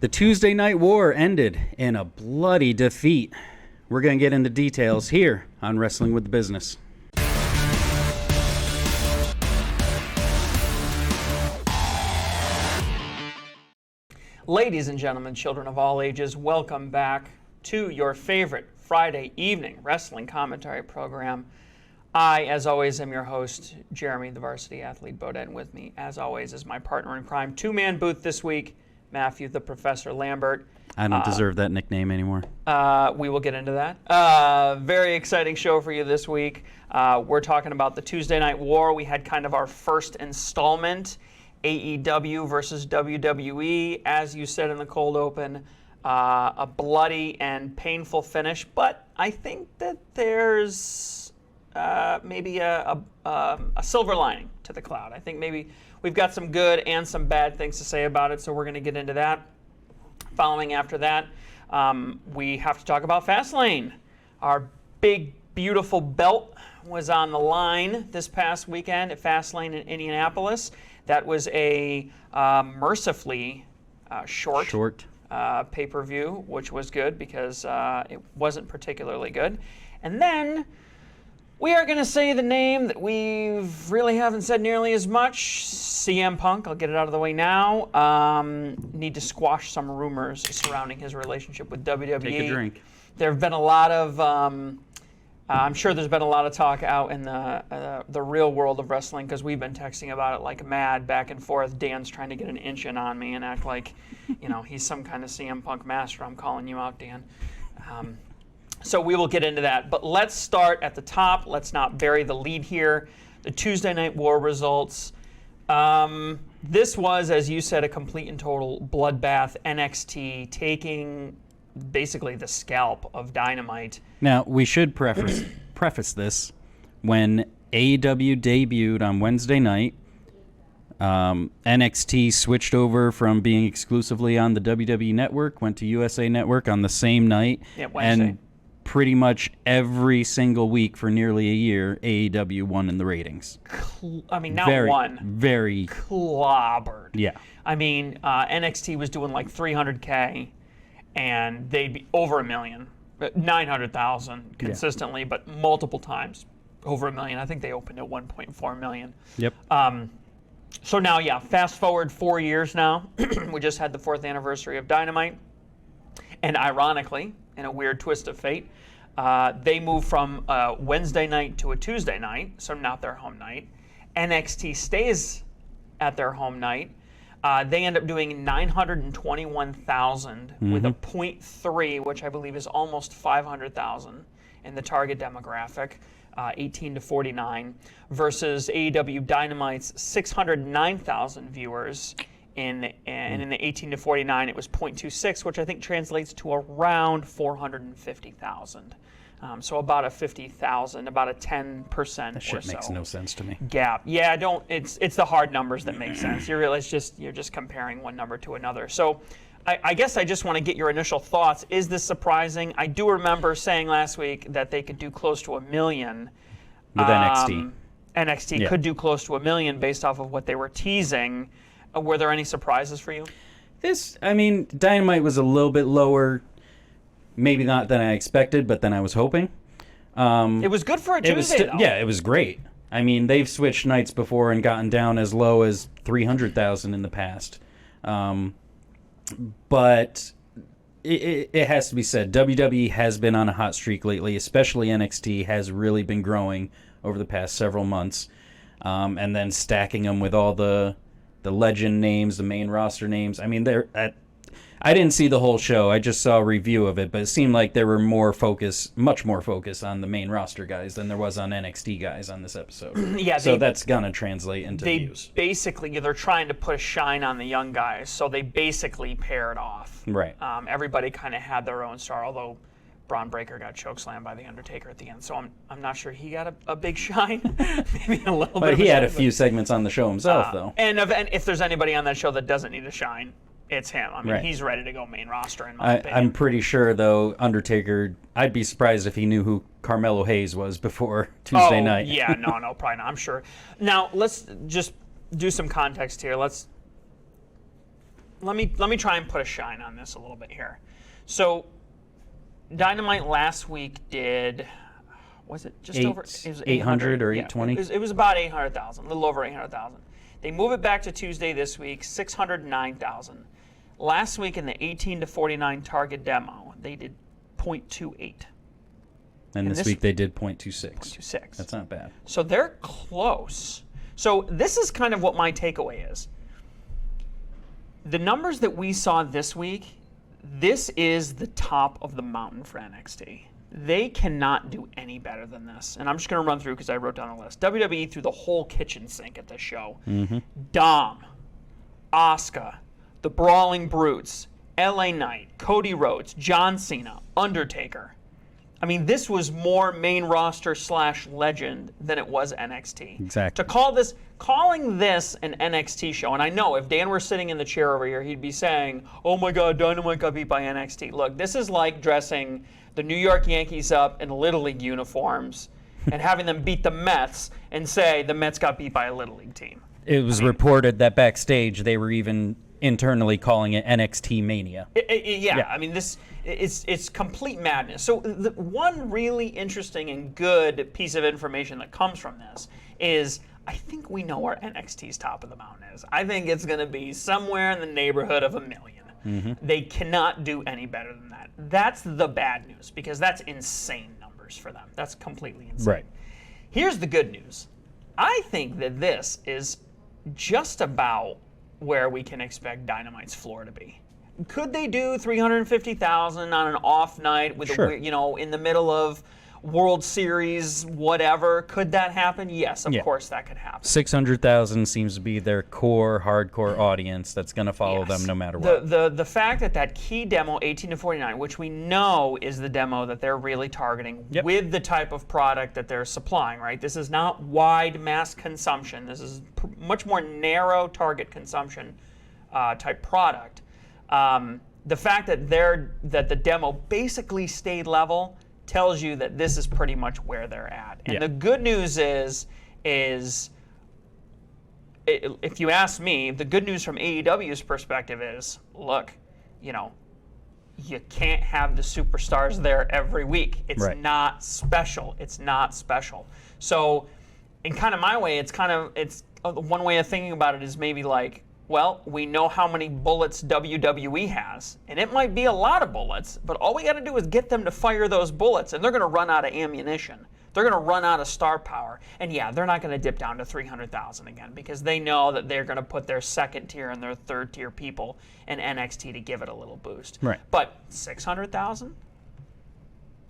The Tuesday Night War ended in a bloody defeat. We're going to get into details here on Wrestling with the Business. Ladies and gentlemen, children of all ages, welcome back to your favorite Friday evening wrestling commentary program. I, as always, am your host, Jeremy, the varsity athlete Baudet, and with me, as always, is my partner in crime, two-man booth this week, Matthew, the Professor Lambert. I don't deserve that nickname anymore. We will get into that. Very exciting show for you this week. We're talking about the Tuesday Night War. We had kind of our first installment, AEW versus WWE. As you said in the cold open, a bloody and painful finish, but I think that there's maybe a silver lining to the cloud. I think maybe we've got some good and some bad things to say about it, so we're going to get into that. Following after that, we have to talk about Fastlane. Our big, beautiful belt was on the line this past weekend at Fastlane in Indianapolis. That was a mercifully short pay-per-view, which was good because it wasn't particularly good. And then we are going to say the name that we really haven't said nearly as much, CM Punk. I'll get it out of the way now. Need to squash some rumors surrounding his relationship with WWE. Take a drink. There have been a lot of, I'm sure there's been a lot of talk out in the real world of wrestling because we've been texting about it like mad back and forth. Dan's trying to get an inch in on me and act like, he's some kind of CM Punk master. I'm calling you out, Dan. So we will get into that. But let's start at the top. Let's not bury the lead here. The Tuesday Night War results. This was, as you said, a complete and total bloodbath. NXT taking basically the scalp of Dynamite. Now, we should preface this. When AEW debuted on Wednesday night, NXT switched over from being exclusively on the WWE Network, went to USA Network on the same night. Yeah, Wednesday. And pretty much every single week for nearly a year, AEW won in the ratings. Very clobbered. Yeah. I mean, NXT was doing like 300K, and they'd be over a million, 900,000 consistently, but multiple times over a million. I think they opened at 1.4 million. Yep. So now, fast forward 4 years now. We just had the 4th anniversary of Dynamite. And ironically, in a weird twist of fate, they moved from a Wednesday night to a Tuesday night, so not their home night. NXT stays at their home night. They end up doing 921,000 with a 0.3, which I believe is almost 500,000 in the target demographic, 18 to 49, versus AEW Dynamite's 609,000 viewers. And in the 18 to 49, it was 0.26, which I think translates to around 450,000. So about a 50,000, about a 10% or so. That shit makes no sense to me. Gap. Yeah, it's the hard numbers that make sense. You realize you're just comparing one number to another. So I guess I just want to get your initial thoughts. Is this surprising? I do remember saying last week that they could do close to 1 million. With NXT. NXT could do close to 1 million based off of what they were teasing. Were there any surprises for you? Dynamite was a little bit lower, maybe not than I expected, but than I was hoping. It was good for a Tuesday, though. Yeah, it was great. I mean, they've switched nights before and gotten down as low as 300,000 in the past. But it has to be said, WWE has been on a hot streak lately, especially NXT has really been growing over the past several months. And then stacking them with all the legend names, the main roster names. I mean, I didn't see the whole show. I just saw a review of it, but it seemed like there were much more focus on the main roster guys than there was on NXT guys on this episode. So that's gonna translate into views. They're trying to put a shine on the young guys, so they basically paired off. Right. Everybody kind of had their own star, although Braun Breaker got chokeslammed by The Undertaker at the end, so I'm not sure he got a big shine. Maybe a little bit. But he had a few segments on the show himself, though. And if there's anybody on that show that doesn't need a shine, it's him. I mean, he's ready to go main roster, in my opinion. I'm pretty sure, though, Undertaker, I'd be surprised if he knew who Carmelo Hayes was before Tuesday night. Yeah, no, probably not. I'm sure. Now, let's just do some context here. let me try and put a shine on this a little bit here. So Dynamite last week did, was it just over? It was 800 or yeah, 820? it was about 800,000, a little over 800,000. They move it back to Tuesday this week, 609,000. Last week in the 18 to 49 target demo, they did 0.28. And this week they did 0.26. 0.26. That's not bad. So they're close. So this is kind of what my takeaway is. The numbers that we saw this week, this is the top of the mountain for NXT. They cannot do any better than this. And I'm just going to run through because I wrote down the list. WWE threw the whole kitchen sink at this show. Dom, Asuka, the Brawling Brutes, LA Knight, Cody Rhodes, John Cena, Undertaker. I mean, this was more main roster / legend than it was NXT. Exactly. To calling this an NXT show, and I know if Dan were sitting in the chair over here, he'd be saying, "Oh my God, Dynamite got beat by NXT." Look, this is like dressing the New York Yankees up in Little League uniforms and having them beat the Mets and say the Mets got beat by a Little League team. It was reported that backstage they were even internally calling it NXT Mania. Yeah, I mean, this it's complete madness. So the one really interesting and good piece of information that comes from this is I think we know where NXT's top of the mountain is. I think it's going to be somewhere in the neighborhood of 1 million. They cannot do any better than that. That's the bad news because that's insane numbers for them. That's completely insane. Right. Here's the good news. I think that this is just about where we can expect Dynamite's floor to be. Could they do 350,000 on an off night with Sure. in the middle of World Series, whatever? Could that happen? Yes, of course that could happen. 600,000 seems to be their core hardcore audience that's going to follow them no matter what. The fact that key demo 18 to 49, which we know is the demo that they're really targeting with the type of product that they're supplying, right? This is not wide mass consumption. This is much more narrow target consumption type product. The fact that the demo basically stayed level tells you that this is pretty much where they're at. And the good news is if you ask me, the good news from AEW's perspective is, look, you can't have the superstars there every week. It's not special. It's not special. So in kind of my way, it's one way of thinking about it is maybe like, well, we know how many bullets WWE has, and it might be a lot of bullets, but all we got to do is get them to fire those bullets, and they're going to run out of ammunition. They're going to run out of star power. And yeah, they're not going to dip down to 300,000 again because they know that they're going to put their second tier and their third tier people in NXT to give it a little boost. Right. But 600,000?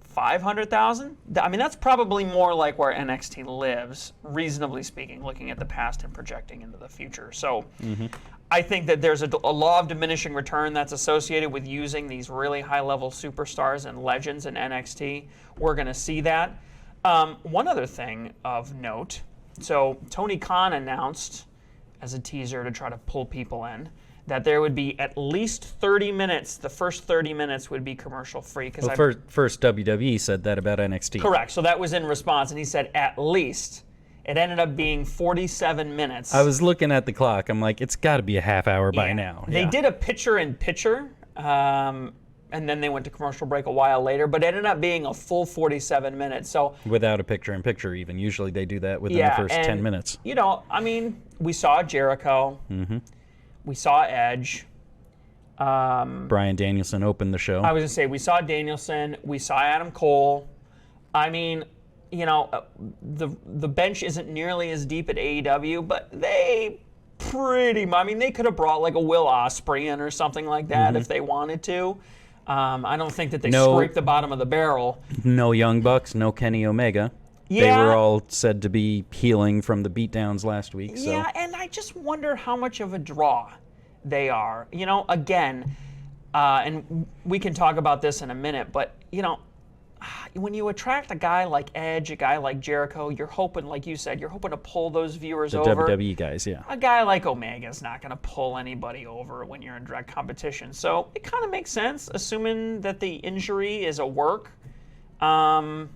500,000? I mean, that's probably more like where NXT lives, reasonably speaking, looking at the past and projecting into the future. So I think that there's a law of diminishing return that's associated with using these really high-level superstars and legends in NXT. We're going to see that. One other thing of note, so Tony Khan announced as a teaser to try to pull people in that there would be at least 30 minutes. The first 30 minutes would be commercial free. First WWE said that about NXT. Correct. So that was in response, and he said at least. It ended up being 47 minutes. I was looking at the clock. I'm like, it's got to be a half hour by now. They did a picture-in-picture, and then they went to commercial break a while later, but it ended up being a full 47 minutes. So without a picture-in-picture even. Usually they do that within the first 10 minutes. I mean, we saw Jericho. We saw Edge. Bryan Danielson opened the show. I was going to say, we saw Danielson. We saw Adam Cole. I mean, the bench isn't nearly as deep at AEW, but they they could have brought like a Will Ospreay in or something like that if they wanted to. I don't think that they scraped the bottom of the barrel. No Young Bucks, no Kenny Omega. Yeah. They were all said to be healing from the beatdowns last week. So. Yeah, and I just wonder how much of a draw they are. Again, and we can talk about this in a minute, but, when you attract a guy like Edge, a guy like Jericho, you're hoping, like you said, you're hoping to pull those viewers over. The WWE guys, yeah. A guy like Omega's not going to pull anybody over when you're in direct competition. So it kind of makes sense, assuming that the injury is a work. You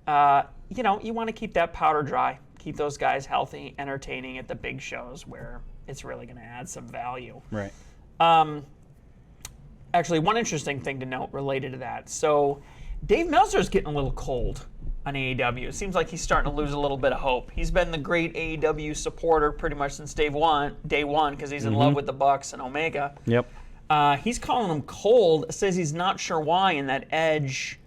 want to keep that powder dry, keep those guys healthy, entertaining at the big shows where it's really going to add some value. Right. Actually, one interesting thing to note related to that. So, Dave Meltzer's getting a little cold on AEW. It seems like he's starting to lose a little bit of hope. He's been the great AEW supporter pretty much since day one, because he's in love with the Bucks and Omega. Yep. He's calling him cold, says he's not sure why, and that Edge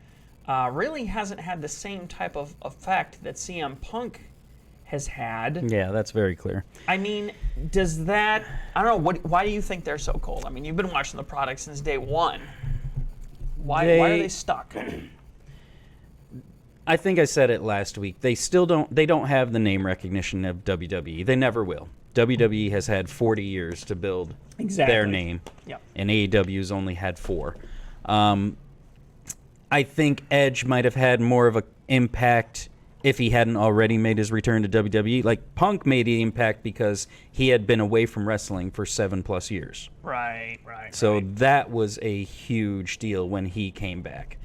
really hasn't had the same type of effect that CM Punk has had. Yeah, that's very clear. I mean, does that, I don't know, why do you think they're so cold? I mean, you've been watching the product since day one. Why are they stuck? I think I said it last week. They don't have the name recognition of WWE. They never will. WWE has had 40 years to build their name, and AEW's only had 4. I think Edge might have had more of an impact if he hadn't already made his return to WWE. Like, Punk made the impact because he had been away from wrestling for 7+ years. Right. So that was a huge deal when he came back.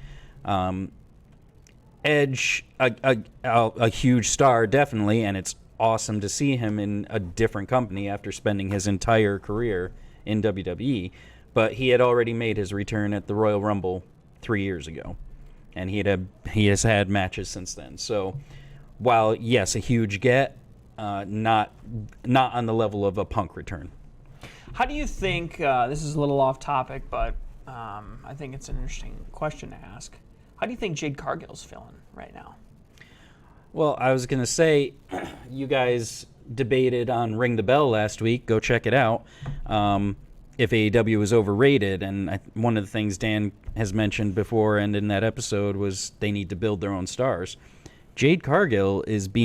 Edge, a huge star, definitely, and it's awesome to see him in a different company after spending his entire career in WWE. But he had already made his return at the Royal Rumble 3 years ago, and he has had matches since then. So, while yes, a huge get, not on the level of a Punk return. How do you think? This is a little off topic, but I think it's an interesting question to ask. How do you think Jade Cargill's feeling right now? Well, I was going to say, you guys debated on Ring the Bell last week. Go check it out. If AEW was overrated, and one of the things Dan has mentioned before and in that episode was they need to build their own stars. Jade Cargill is an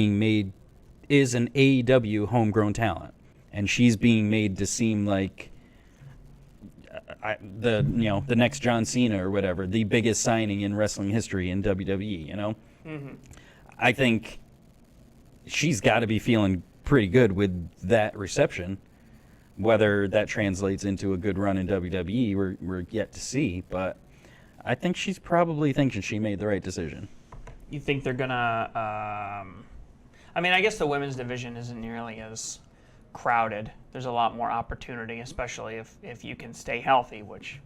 AEW homegrown talent, and she's being made to seem like the next John Cena or whatever, the biggest signing in wrestling history in WWE. Mm-hmm. I think she's got to be feeling pretty good with that reception. Whether that translates into a good run in WWE, we're yet to see. But I think she's probably thinking she made the right decision. You think they're gonna? I mean, I guess the women's division isn't nearly as crowded. There's a lot more opportunity, especially if you can stay healthy, which,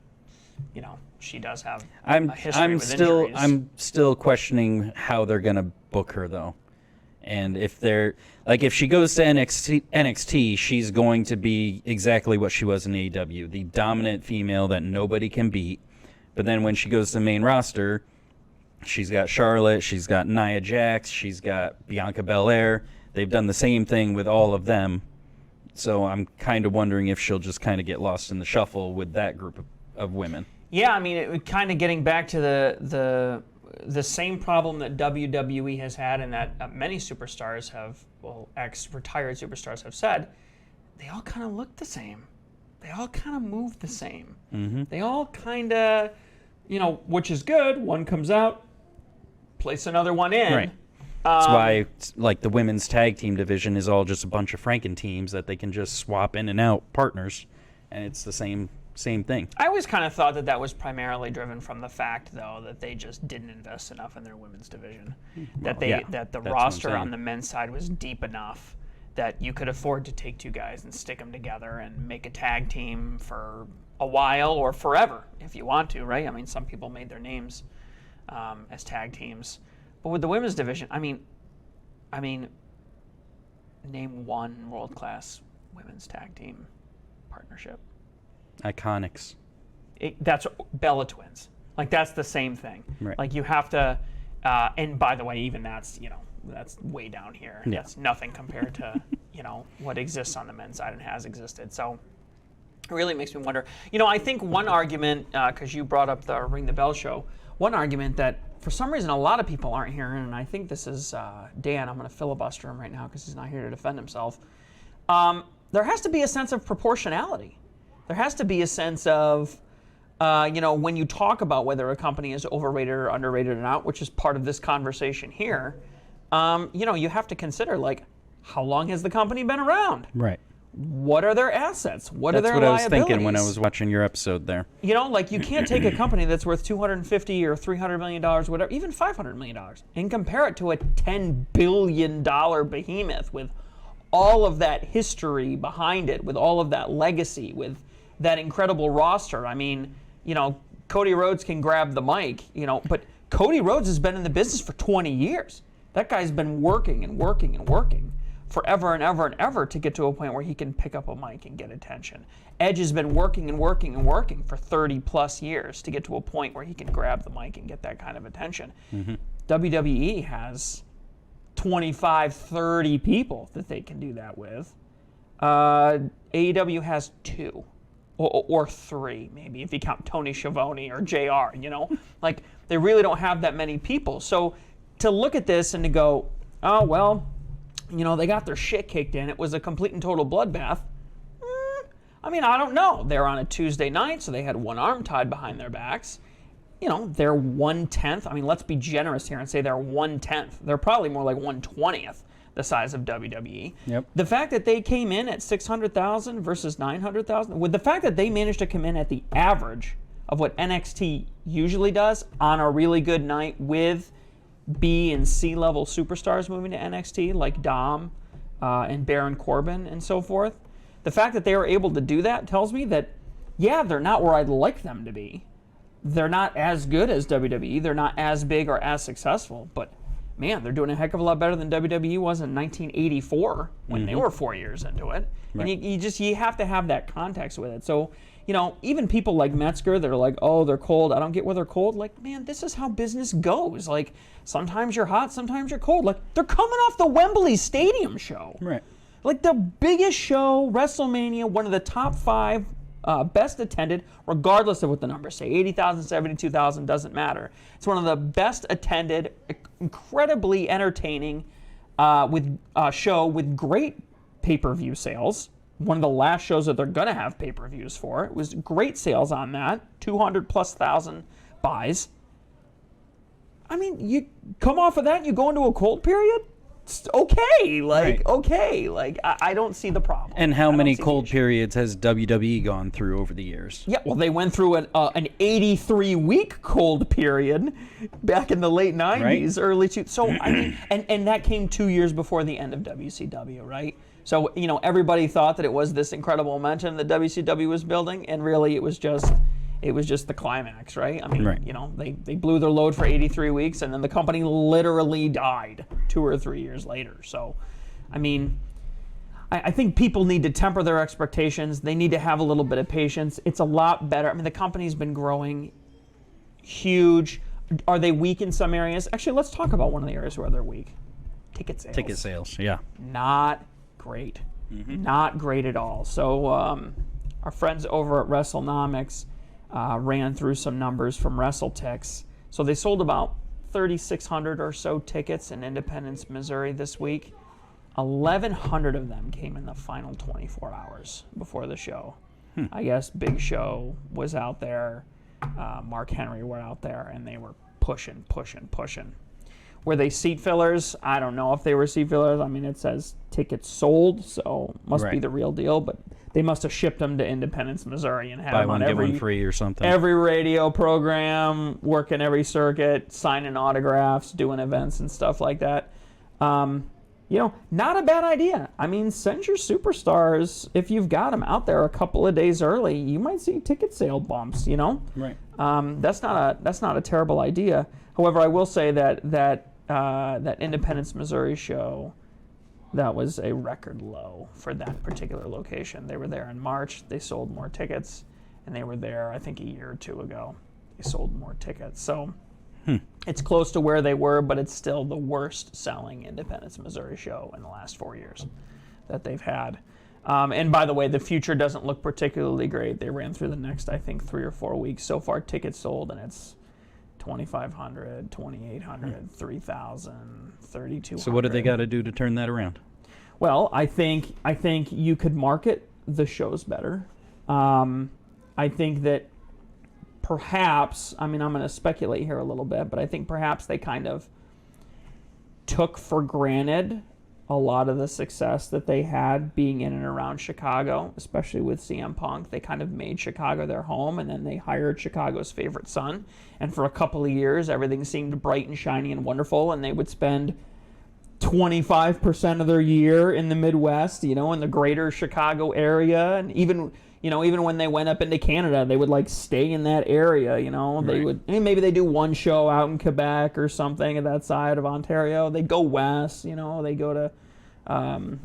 she does have a history with injuries. I'm still questioning how they're gonna book her though. And if she goes to NXT, she's going to be exactly what she was in AEW, the dominant female that nobody can beat. But then when she goes to the main roster, she's got Charlotte, she's got Nia Jax, she's got Bianca Belair. They've done the same thing with all of them. So I'm kind of wondering if she'll just kind of get lost in the shuffle with that group of women. Yeah, I mean, it kind of getting back to the same problem that WWE has had, and that many superstars ex-retired superstars have said, they all kind of look the same. They all kind of move the same. Mm-hmm. They all kind of, which is good. One comes out, place another one in. Right. That's why, the women's tag team division is all just a bunch of Franken teams that they can just swap in and out partners, and it's the same thing. I always kind of thought that was primarily driven from the fact, though, that they just didn't invest enough in their women's division. That the roster on the men's side was deep enough that you could afford to take 2 guys and stick them together and make a tag team for a while or forever if you want to, right? I mean, some people made their names as tag teams. But with the women's division, I mean, name one world-class women's tag team partnership. Iconics. That's Bella Twins. That's the same thing. Right. You have to, and by the way, even that's way down here. Yeah. That's nothing compared to what exists on the men's side and has existed. So it really makes me wonder. I think one argument, because you brought up the Ring the Bell show, one argument that for some reason a lot of people aren't hearing, and I think this is Dan. I'm going to filibuster him right now because he's not here to defend himself. There has to be a sense of proportionality. There has to be a sense of, when you talk about whether a company is overrated or underrated or not, which is part of this conversation here, you have to consider, how long has the company been around? Right. What are their assets? What are their liabilities? liabilities? That's what I was thinking when I was watching your episode there. You can't take a company that's worth $250 or $300 million, whatever, even $500 million, and compare it to a $10 billion behemoth with all of that history behind it, with all of that legacy, with that incredible roster. I mean, Cody Rhodes can grab the mic, but Cody Rhodes has been in the business for 20 years. That guy's been working and working and working forever and ever and ever to get to a point where he can pick up a mic and get attention. Edge has been working and working and working for 30 plus years to get to a point where he can grab the mic and get that kind of attention. WWE has 25, 30 people that they can do that with. AEW has 2 or 3, maybe, if you count Tony Schiavone or JR, Like, they really don't have that many people. So to look at this and to go, oh, well, they got their shit kicked in. It was a complete and total bloodbath. I mean, I don't know. They're on a Tuesday night, so they had one arm tied behind their backs. They're 1/10. I mean, let's be generous here and say they're 1/10. They're probably more like 1/20th the size of WWE. Yep. The fact that they came in at 600,000 versus 900,000, with the fact that they managed to come in at the average of what NXT usually does on a really good night with B and C level superstars moving to NXT like Dom and Baron Corbin and so forth. The fact that they were able to do that tells me that, yeah, they're not where I'd like them to be. They're not as good as WWE. They're not as big or as successful. But, man, they're doing a heck of a lot better than WWE was in 1984 when they were 4 years into it. Right. And you have to have that context with it. So, even people like Metzger that are like, oh, they're cold. I don't get why they're cold. Like, man, this is how business goes. Like, sometimes you're hot, sometimes you're cold. Like, they're coming off the Wembley Stadium show. Right. Like, the biggest show, WrestleMania, one of the top 5 best attended, regardless of what the numbers say. 80,000, 72,000, doesn't matter. It's one of the best attended, incredibly entertaining show with great pay-per-view sales. One of the last shows that they're going to have pay-per-views for. It was great sales on that. 200,000+ buys. I mean, you come off of that and you go into a cold period? It's okay. I don't see the problem. And how many cold periods has WWE gone through over the years? Yeah, well, they went through an 83-week cold period back in the late 90s, right? Early 2000s. So, I mean, and that came 2 years before the end of WCW, right? So, everybody thought that it was this incredible momentum that WCW was building, and really it was just the climax, right? I mean, right. They blew their load for 83 weeks, and then the company literally died 2 or 3 years later. So, I mean, I think people need to temper their expectations. They need to have a little bit of patience. It's a lot better. I mean, the company's been growing huge. Are they weak in some areas? Actually, let's talk about one of the areas where they're weak. Ticket sales. Ticket sales, yeah. Not great. Not great at all. So our friends over at WrestleNomics ran through some numbers from WrestleTix. So they sold about 3,600 or so tickets in Independence, Missouri this week. 1,100 of them came in the final 24 hours before the show. I guess Big Show was out there. Mark Henry were out there, and they were pushing. Were they seat fillers? I don't know if they were seat fillers. I mean, it says tickets sold, so must be the real deal. But they must have shipped them to Independence, Missouri, and had Buy them one, on get one free or something. every radio program, working every circuit, signing autographs, doing events and stuff like that. Not a bad idea. I mean, send your superstars, if you've got them out there a couple of days early, you might see ticket sale bumps, Right. That's not a terrible idea. However, I will say that Independence, Missouri show, that was a record low for that particular location. They were there in March. They sold more tickets, and they were there, I think, a year or two ago. They sold more tickets. So it's close to where they were, but it's still the worst selling Independence, Missouri show in the last 4 years that they've had. And by the way, the future doesn't look particularly great. They ran through the next, I think, 3 or 4 weeks. So far, tickets sold, and it's 2,500, 2,800, 3,000, 3,200. So what do they got to do to turn that around? Well, I think you could market the shows better. I think that perhaps, I mean, I'm going to speculate here a little bit, but I think perhaps they kind of took for granted a lot of the success that they had being in and around Chicago, especially with CM Punk. They kind of made Chicago their home, and then they hired Chicago's favorite son. And for a couple of years, everything seemed bright and shiny and wonderful, and they would spend 25% of their year in the Midwest, in the greater Chicago area. And even when they went up into Canada, they would like stay in that area. They would, and maybe they do one show out in Quebec or something at that side of Ontario. They go west. They go to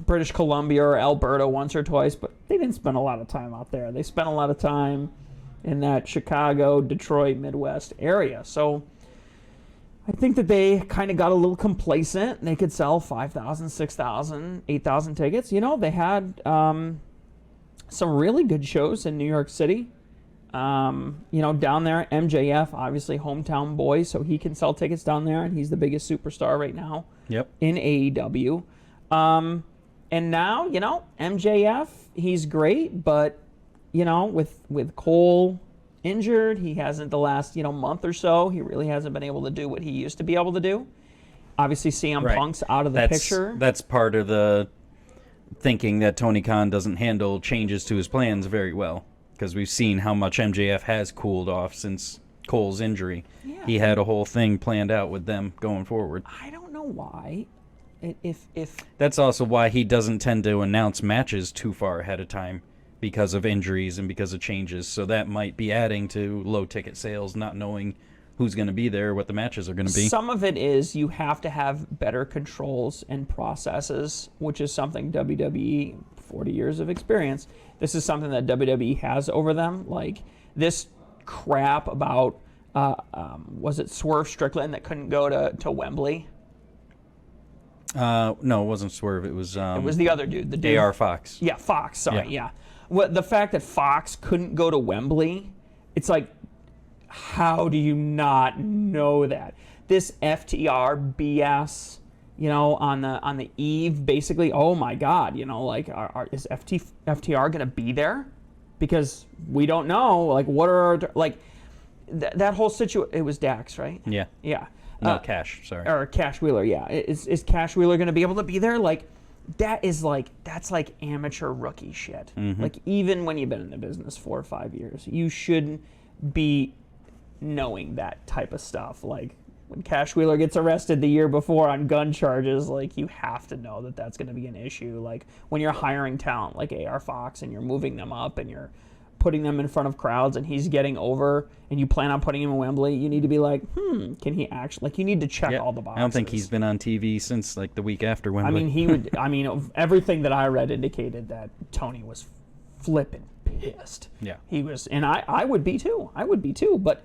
British Columbia or Alberta once or twice, but they didn't spend a lot of time out there. They spent a lot of time in that Chicago, Detroit, Midwest area. So I think that they kind of got a little complacent. They could sell 5,000, 6,000, 8,000 tickets. They had some really good shows in New York City. Down there, MJF, obviously hometown boy, so he can sell tickets down there, and he's the biggest superstar right now in AEW. And now, MJF, he's great, but, with Cole injured, he hasn't the last, month or so, he really hasn't been able to do what he used to be able to do. Obviously, CM Punk's out of the picture. That's part of the thinking that Tony Khan doesn't handle changes to his plans very well, because we've seen how much MJF has cooled off since Cole's injury. Yeah. He had a whole thing planned out with them going forward. I don't know why. If That's also why he doesn't tend to announce matches too far ahead of time, because of injuries and because of changes. So that might be adding to low ticket sales, not knowing who's going to be there, what the matches are going to be. Some of it is you have to have better controls and processes, which is something WWE, 40 years of experience, this is something that WWE has over them. Like this crap about, was it Swerve Strickland that couldn't go to Wembley? No, it wasn't Swerve. It was the other dude. The dude. AR Fox. Yeah, Fox. Sorry, yeah. The fact that Fox couldn't go to Wembley, it's like, how do you not know that? This FTR BS, on the eve, basically. Oh my God, is FTR gonna be there? Because we don't know. Like, what are that whole situation? It was Dax, right? Yeah. Yeah. No, Cash. Sorry. Or Cash Wheeler. Yeah. Is Cash Wheeler gonna be able to be there? That's like amateur rookie shit. Mm-hmm. Like, even when you've been in the business 4 or 5 years, you shouldn't be knowing that type of stuff. Like, when Cash Wheeler gets arrested the year before on gun charges, like, you have to know that that's going to be an issue. Like, when you're hiring talent like AR Fox and you're moving them up and you're putting them in front of crowds and he's getting over and you plan on putting him in Wembley, you need to be like, can he actually, you need to check all the boxes. I don't think he's been on TV since the week after Wembley. Everything that I read indicated that Tony was flipping pissed. Yeah. He was, and I would be too. But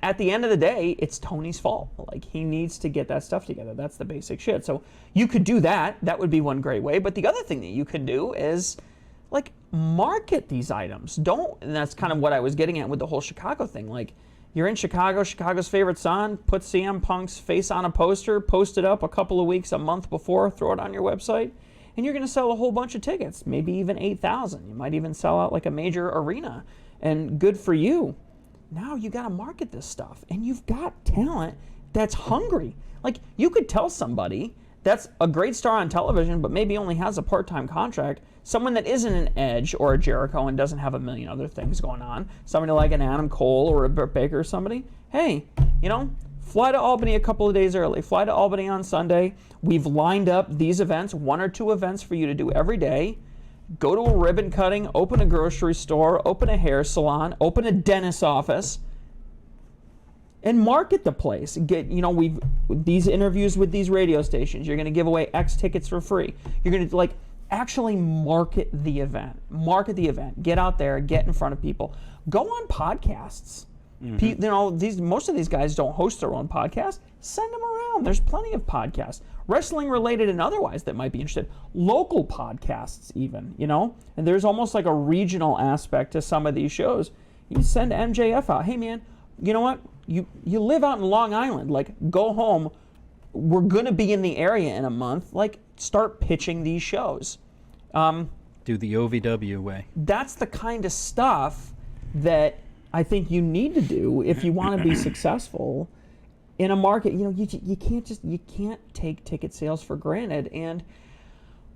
at the end of the day, it's Tony's fault. Like, he needs to get that stuff together. That's the basic shit. So you could do that. That would be one great way. But the other thing that you could do is, market these items. And that's kind of what I was getting at with the whole Chicago thing. Like, you're in Chicago, Chicago's favorite son, put CM Punk's face on a poster, post it up a couple of weeks, a month before, throw it on your website, and you're going to sell a whole bunch of tickets, maybe even 8,000. You might even sell out like a major arena, and good for you. Now you got to market this stuff, and you've got talent that's hungry. Like, you could tell somebody that's a great star on television, but maybe only has a part-time contract, someone that isn't an Edge or a Jericho and doesn't have a million other things going on, somebody like an Adam Cole or a Britt Baker or somebody, hey, fly to Albany a couple of days early. Fly to Albany on Sunday. We've lined up these events, 1 or 2 events for you to do every day. Go to a ribbon cutting, open a grocery store, open a hair salon, open a dentist's office, and market the place. Get, we've these interviews with these radio stations. You're going to give away X tickets for free. You're going to actually market the event. Market the event. Get out there. Get in front of people. Go on podcasts. Mm-hmm. Most of these guys don't host their own podcast. Send them around. There's plenty of podcasts, wrestling related and otherwise, that might be interested. Local podcasts, even. And there's almost like a regional aspect to some of these shows. You send MJF out. Hey man, you know what? You live out in Long Island. Go home. We're gonna be in the area in a month. Start pitching these shows. Do the OVW way. That's the kind of stuff that I think you need to do if you want to be successful in a market. You can't take ticket sales for granted. And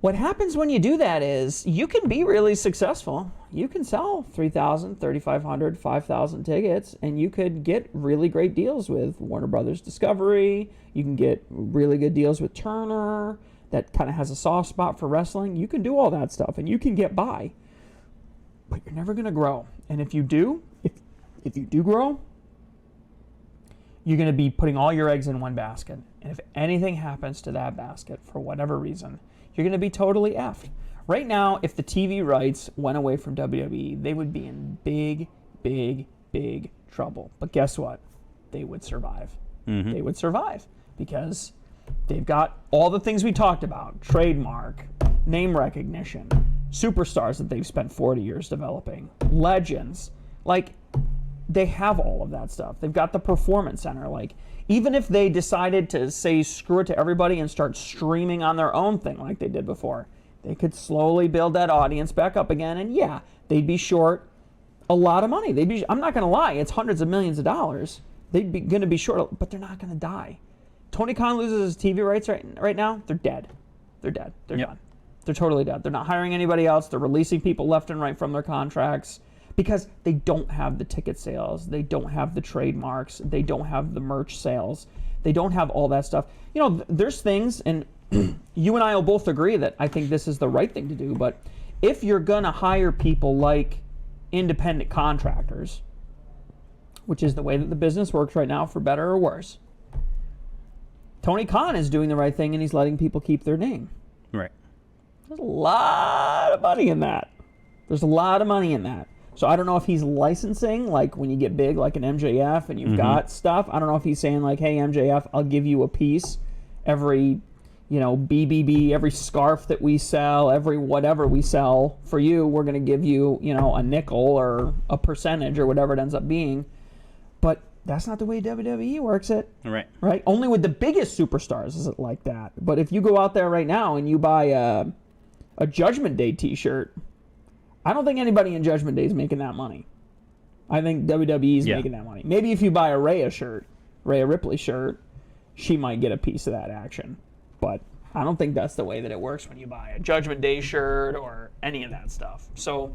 what happens when you do that is you can be really successful. You can sell 3,000, 3,500, 5,000 tickets, and you could get really great deals with Warner Brothers Discovery. You can get really good deals with Turner that kind of has a soft spot for wrestling. You can do all that stuff, and you can get by. but you're never going to grow. And if you do, if you do grow, you're going to be putting all your eggs in one basket. And if anything happens to that basket for whatever reason, you're going to be totally effed. Right now, if the TV rights went away from WWE, they would be in big, big, big trouble. But guess what? They would survive. Mm-hmm. They would survive because they've got all the things we talked about: trademark, name recognition, superstars that they've spent 40 years developing, legends. Like, they have all of that stuff. They've got the Performance Center. Like, even if they decided to say screw it to everybody and start streaming on their own thing like they did before, they could slowly build that audience back up again. And yeah, they'd be short a lot of money. I'm not going to lie, it's hundreds of millions of dollars. They'd be going to be short, but they're not going to die. Tony Khan loses his TV rights right now, they're dead. They're dead. They're done. They're totally dead. They're not hiring anybody else. They're releasing people left and right from their contracts because they don't have the ticket sales. They don't have the trademarks. They don't have the merch sales. They don't have all that stuff. You know, there's things, and you and I will both agree that I think this is the right thing to do, but if you're going to hire people like independent contractors, which is the way that the business works right now, for better or worse, Tony Khan is doing the right thing and he's letting people keep their name. Right. There's a lot of money in that. There's a lot of money in that. So I don't know if he's licensing, like when you get big, like an MJF, and you've got stuff. I don't know if he's saying like, hey, MJF, I'll give you a piece every, BBB, every scarf that we sell, every whatever we sell for you, we're going to give you, a nickel or a percentage or whatever it ends up being. But that's not the way WWE works it. Right? Only with the biggest superstars is it like that. But if you go out there right now and you buy a Judgment Day t-shirt, I don't think anybody in Judgment Day is making that money. I think WWE is making that money. Maybe if you buy a Rhea Ripley shirt, she might get a piece of that action. But I don't think that's the way that it works when you buy a Judgment Day shirt or any of that stuff. So,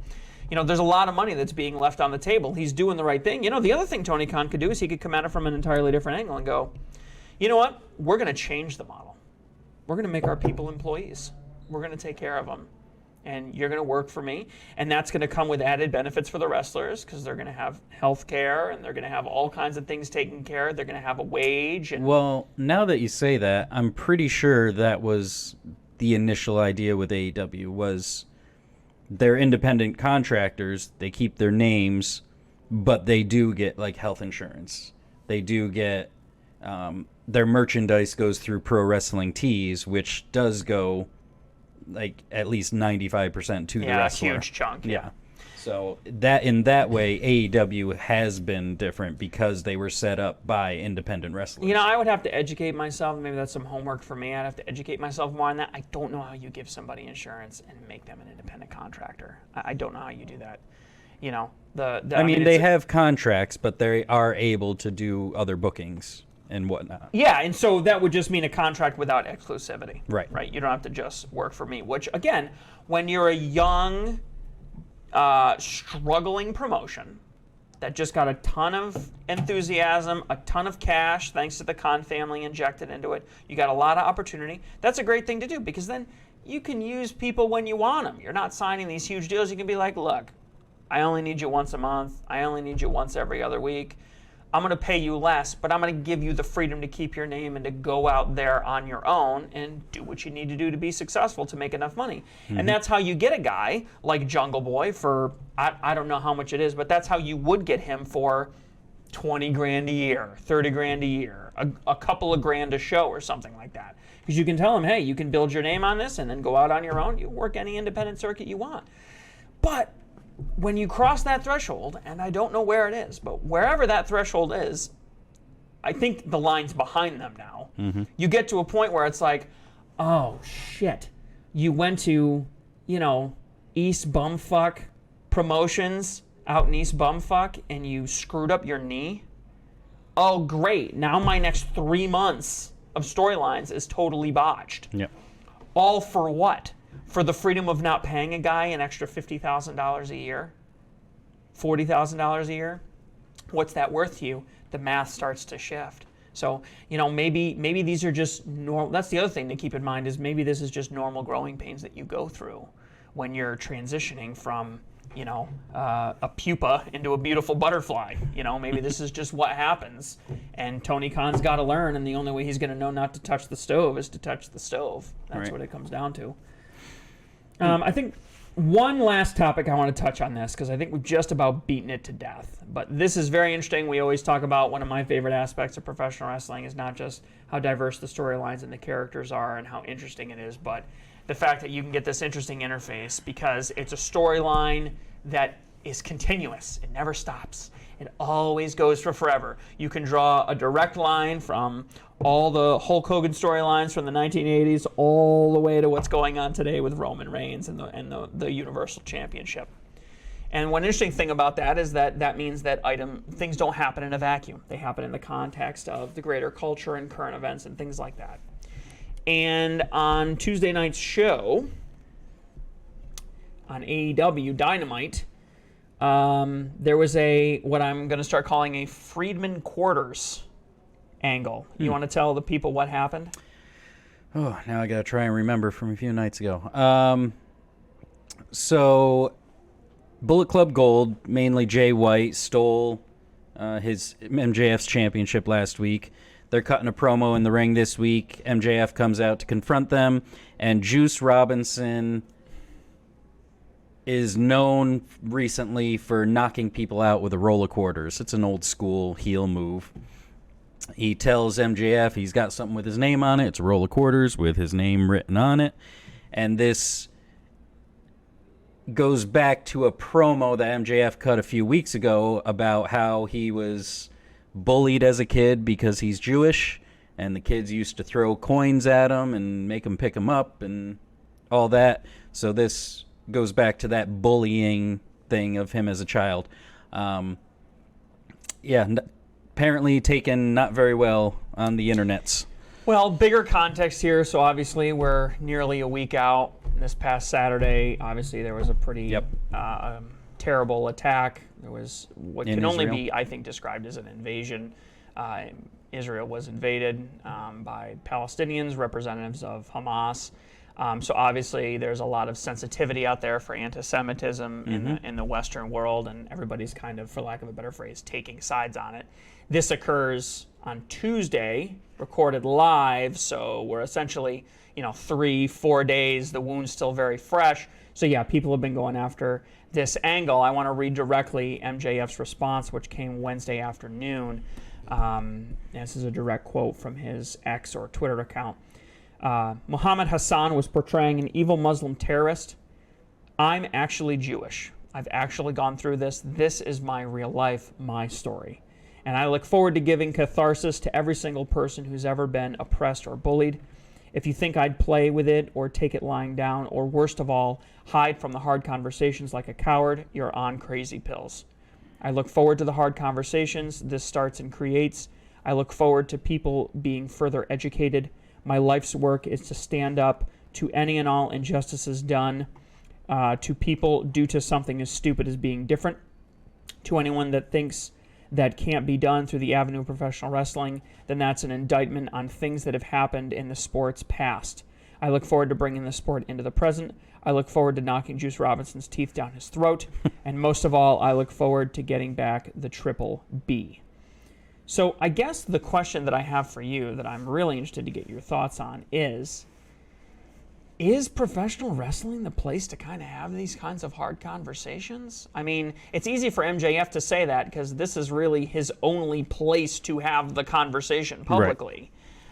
there's a lot of money that's being left on the table. He's doing the right thing. The other thing Tony Khan could do is he could come at it from an entirely different angle and go, you know what? We're going to change the model. We're going to make our people employees. We're going to take care of them. And you're going to work for me. And that's going to come with added benefits for the wrestlers because they're going to have health care and they're going to have all kinds of things taken care of. They're going to have a wage. Well, now that you say that, I'm pretty sure that was the initial idea with AEW was they're independent contractors. They keep their names, but they do get like health insurance. They do get their merchandise goes through Pro Wrestling Tees, which does go like at least 95% to the wrestler. Yeah, huge chunk. Yeah. So that in that way, AEW has been different because they were set up by independent wrestlers. I would have to educate myself. Maybe that's some homework for me. I'd have to educate myself more on that. I don't know how you give somebody insurance and make them an independent contractor. I don't know how you do that. They have contracts, but they are able to do other bookings and whatnot. Yeah, and so that would just mean a contract without exclusivity. Right. Right. You don't have to just work for me, which, again, when you're a young, struggling promotion that just got a ton of enthusiasm, a ton of cash, thanks to the Khan family injected into it, you got a lot of opportunity. That's a great thing to do because then you can use people when you want them. You're not signing these huge deals. You can be like, look, I only need you once a month. I only need you once every other week. I'm going to pay you less, but I'm going to give you the freedom to keep your name and to go out there on your own and do what you need to do to be successful to make enough money. And that's how you get a guy like Jungle Boy for, I don't know how much it is, but that's how you would get him for $20,000 a year, $30,000 a year, a couple of grand a show or something like that. Because you can tell him, hey, you can build your name on this and then go out on your own. You work any independent circuit you want. But when you cross that threshold, and I don't know where it is, but wherever that threshold is, I think the line's behind them now. You get to a point where it's like, oh, shit. You went to, East Bumfuck Promotions out in East Bumfuck, and you screwed up your knee. Oh, great. Now my next 3 months of storylines is totally botched. Yep. All for what? For the freedom of not paying a guy an extra $50,000 a year? $40,000 a year? What's that worth to you? The math starts to shift. So, maybe these are just normal. That's the other thing to keep in mind is maybe this is just normal growing pains that you go through when you're transitioning from a pupa into a beautiful butterfly. Maybe this is just what happens. And Tony Khan's got to learn, and the only way he's going to know not to touch the stove is to touch the stove. That's what it comes down to. I think one last topic I want to touch on this, because I think we've just about beaten it to death. But this is very interesting. We always talk about one of my favorite aspects of professional wrestling is not just how diverse the storylines and the characters are and how interesting it is, but the fact that you can get this interesting interface because it's a storyline that is continuous. It never stops. It always goes for forever. You can draw a direct line from all the Hulk Hogan storylines from the 1980s all the way to what's going on today with Roman Reigns and the Universal Championship. And one interesting thing about that is that means that things don't happen in a vacuum. They happen in the context of the greater culture and current events and things like that. And on Tuesday night's show on AEW Dynamite, there was what I'm going to start calling a Freedman Quarters angle. You want to tell the people what happened? Oh, now I got to try and remember from a few nights ago. So, Bullet Club Gold, mainly Jay White, stole his MJF's championship last week. They're cutting a promo in the ring this week. MJF comes out to confront them, and Juice Robinson is known recently for knocking people out with a roll of quarters. It's an old school heel move. He tells MJF he's got something with his name on it. It's a roll of quarters with his name written on it. And this goes back to a promo that MJF cut a few weeks ago about how he was bullied as a kid because he's Jewish, and the kids used to throw coins at him and make him pick them up and all that. So this goes back to that bullying thing of him as a child. Apparently taken not very well on the internets. Well, bigger context here. So obviously we're nearly a week out. This past Saturday, obviously there was a pretty terrible attack. There was what can only be, I think, described as an invasion. Israel was invaded by Palestinians, representatives of Hamas. So obviously there's a lot of sensitivity out there for anti-Semitism in the Western world, and everybody's kind of, for lack of a better phrase, taking sides on it. This occurs on Tuesday, recorded live, so we're essentially 3-4 days, the wound's still very fresh. So yeah, people have been going after this angle. I want to read directly MJF's response, which came Wednesday afternoon. This is a direct quote from his X or Twitter account. Muhammad Hassan was portraying an evil Muslim terrorist. I'm actually Jewish. I've actually gone through this. This is my real life, my story. And I look forward to giving catharsis to every single person who's ever been oppressed or bullied. If you think I'd play with it or take it lying down, or worst of all, hide from the hard conversations like a coward, you're on crazy pills. I look forward to the hard conversations this starts and creates. I look forward to people being further educated. My life's work is to stand up to any and all injustices done to people due to something as stupid as being different. To anyone that thinks that can't be done through the avenue of professional wrestling, then that's an indictment on things that have happened in the sport's past. I look forward to bringing the sport into the present. I look forward to knocking Juice Robinson's teeth down his throat. And most of all, I look forward to getting back the Triple B. So I guess the question that I have for you that I'm really interested to get your thoughts on is professional wrestling the place to kind of have these kinds of hard conversations? I mean, it's easy for MJF to say that because this is really his only place to have the conversation publicly. Right.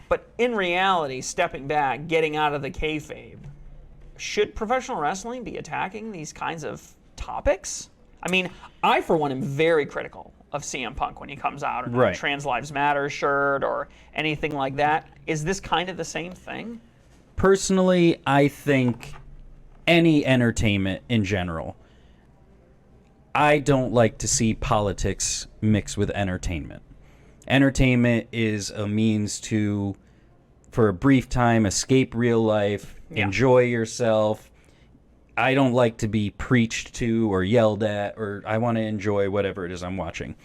But in reality, stepping back, getting out of the kayfabe, should professional wrestling be attacking these kinds of topics? I mean, I, for one, am very critical of CM Punk when he comes out in a Trans Lives Matter shirt or anything like that. Is this kind of the same thing? Personally, I think any entertainment in general, I don't like to see politics mixed with entertainment. Entertainment is a means to, for a brief time, escape real life, enjoy yourself. I don't like to be preached to or yelled at, or I want to enjoy whatever it is I'm watching.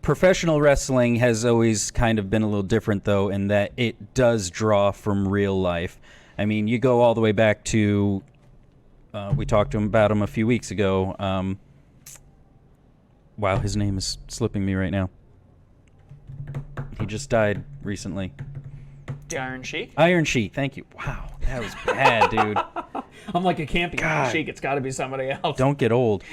Professional wrestling has always kind of been a little different, though, in that it does draw from real life. I mean, you go all the way back to We talked to him about him a few weeks ago. Wow, his name is slipping me right now. He just died recently. The Iron Sheik? Iron Sheik, thank you. Wow, that was bad, dude. I'm like, it can't be Iron Sheik. It's got to be somebody else. Don't get old.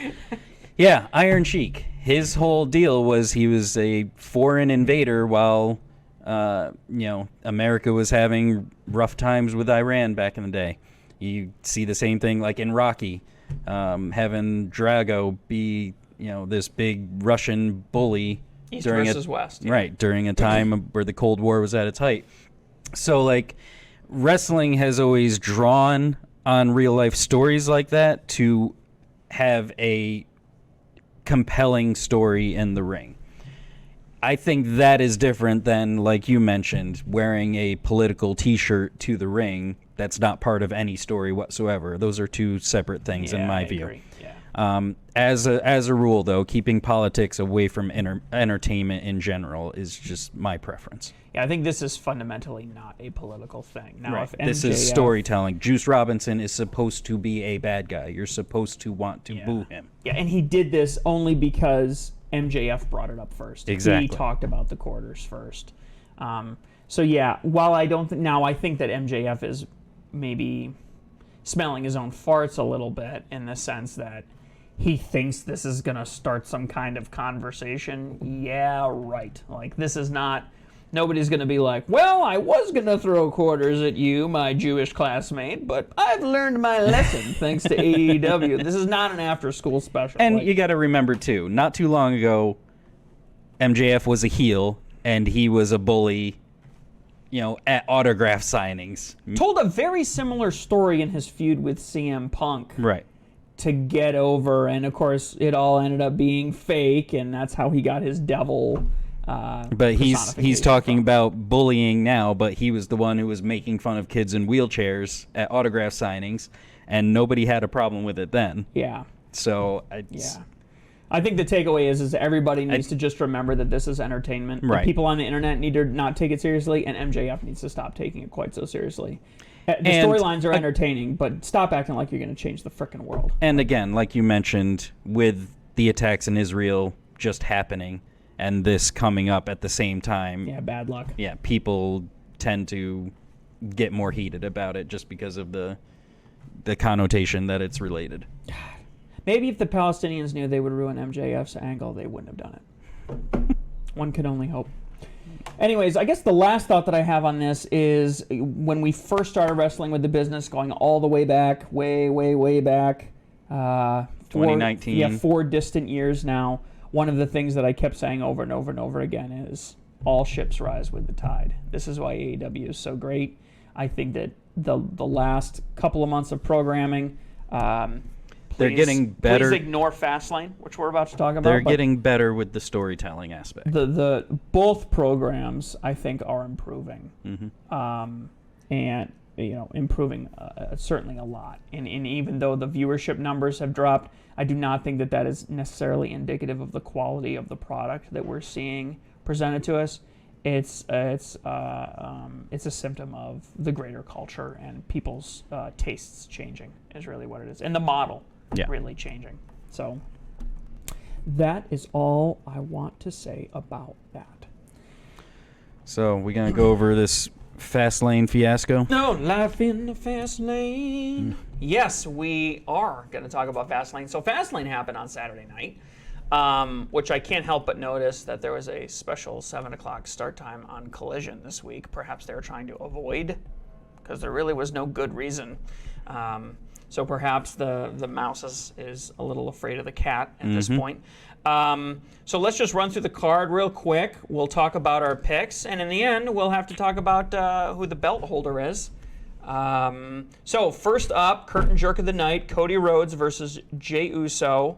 Yeah, Iron Sheik. His whole deal was he was a foreign invader while, America was having rough times with Iran back in the day. You see the same thing like in Rocky, having Drago be, this big Russian bully. East versus West. Yeah. Right, during a time where the Cold War was at its height. So, like, wrestling has always drawn on real-life stories like that to have a compelling story in the ring. I think that is different than, like you mentioned, wearing a political T-shirt to the ring that's not part of any story whatsoever. Those are two separate things in my view. Agree. Yeah. As a rule, though, keeping politics away from entertainment in general is just my preference. Yeah, I think this is fundamentally not a political thing. Now, if This is storytelling. Juice Robinson is supposed to be a bad guy. You're supposed to want to boo him. Yeah, and he did this only because MJF brought it up first. Exactly. He talked about the quarters first. So yeah, while I don't I think that MJF is maybe smelling his own farts a little bit in the sense that he thinks this is going to start some kind of conversation. Yeah, right. Like, this is not... Nobody's going to be like, well, I was going to throw quarters at you, my Jewish classmate, but I've learned my lesson thanks to AEW. This is not an after-school special. And you got to remember, too, not too long ago, MJF was a heel, and he was a bully, at autograph signings. Told a very similar story in his feud with CM Punk. Right. To get over, and of course, it all ended up being fake, and that's how he got his devil. But he's talking about bullying now, but he was the one who was making fun of kids in wheelchairs at autograph signings, and nobody had a problem with it then. Yeah. So I think the takeaway is everybody needs to just remember that this is entertainment. Right. The people on the internet need to not take it seriously, and MJF needs to stop taking it quite so seriously. The storylines are entertaining, but stop acting like you're going to change the frickin' world. And again, like you mentioned, with the attacks in Israel just happening and this coming up at the same time. Yeah, bad luck. Yeah, people tend to get more heated about it just because of the connotation that it's related. Maybe if the Palestinians knew they would ruin MJF's angle, they wouldn't have done it. One could only hope. Anyways, I guess the last thought that I have on this is when we first started wrestling with the business, going all the way back, way back. 2019. 4 distant years now. One of the things that I kept saying over and over and over again is all ships rise with the tide. This is why AEW is so great. I think that the last couple of months of programming... they're getting better. Please ignore Fastlane, which we're about to talk about. They're getting better with the storytelling aspect. The both programs, I think, are improving, and improving certainly a lot. And even though the viewership numbers have dropped, I do not think that is necessarily indicative of the quality of the product that we're seeing presented to us. It's a symptom of the greater culture and people's tastes changing is really what it is, and the model. Really changing. So that is all I want to say about that. So we're going to go over this Fastlane fiasco? No, life in the fast lane. Yes, we are going to talk about Fastlane. So Fastlane happened on Saturday night, which I can't help but notice that there was a special 7 o'clock start time on Collision this week. Perhaps they were trying to avoid, because there really was no good reason. So perhaps the mouse is a little afraid of the cat at this point. So let's just run through the card real quick. We'll talk about our picks, and in the end, we'll have to talk about who the belt holder is. So first up, curtain jerk of the night, Cody Rhodes versus Jey Uso.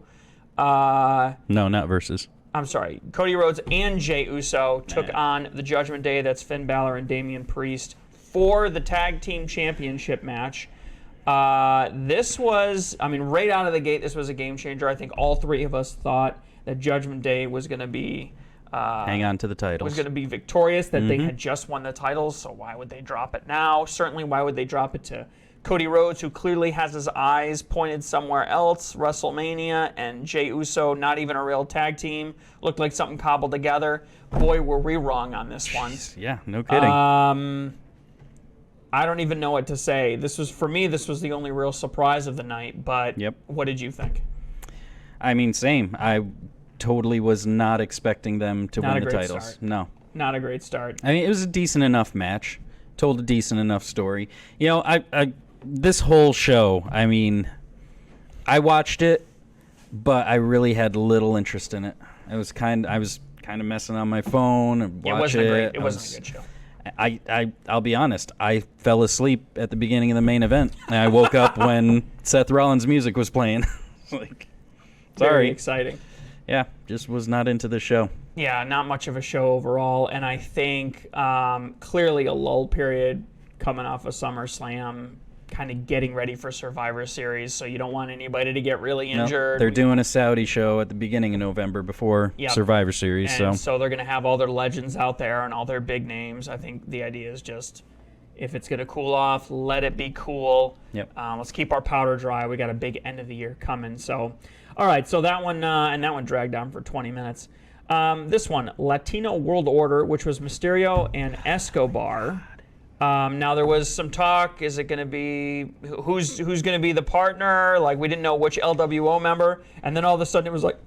No, not versus. I'm sorry. Cody Rhodes and Jey Uso took on the Judgment Day. That's Finn Balor and Damian Priest for the Tag Team Championship match. This was, right out of the gate, this was a game changer. I think all three of us thought that Judgment Day was going to be... hang on to the titles. Was going to be victorious, that they had just won the titles, so why would they drop it now? Certainly, why would they drop it to Cody Rhodes, who clearly has his eyes pointed somewhere else, WrestleMania, and Jey Uso, not even a real tag team, looked like something cobbled together. Boy, were we wrong on this one. Yeah, no kidding. I don't even know what to say. For me, this was the only real surprise of the night, but what did you think? I mean, same. I totally was not expecting them to win the titles. Start. No. Not a great start. I mean, it was a decent enough match. Told a decent enough story. You know, I this whole show, I mean, I watched it, but I really had little interest in it. I was kind of messing on my phone and watching it. It wasn't a good show. I'll be honest. I fell asleep at the beginning of the main event, and I woke up when Seth Rollins' music was playing. Like, sorry. Very exciting. Yeah, just was not into the show. Yeah, not much of a show overall, and I think clearly a lull period coming off of SummerSlam, kind of getting ready for Survivor Series, so you don't want anybody to get really injured. No, they're doing a Saudi show at the beginning of November before Survivor Series. And so they're going to have all their legends out there and all their big names. I think the idea is just, if it's going to cool off, let it be cool. Yep. Let's keep our powder dry. We got a big end of the year coming. So, all right, so that one, and that one dragged on for 20 minutes. This one, Latino World Order, which was Mysterio and Escobar. Now there was some talk. Is it going to be who's going to be the partner? Like, we didn't know which LWO member, and then all of a sudden it was like,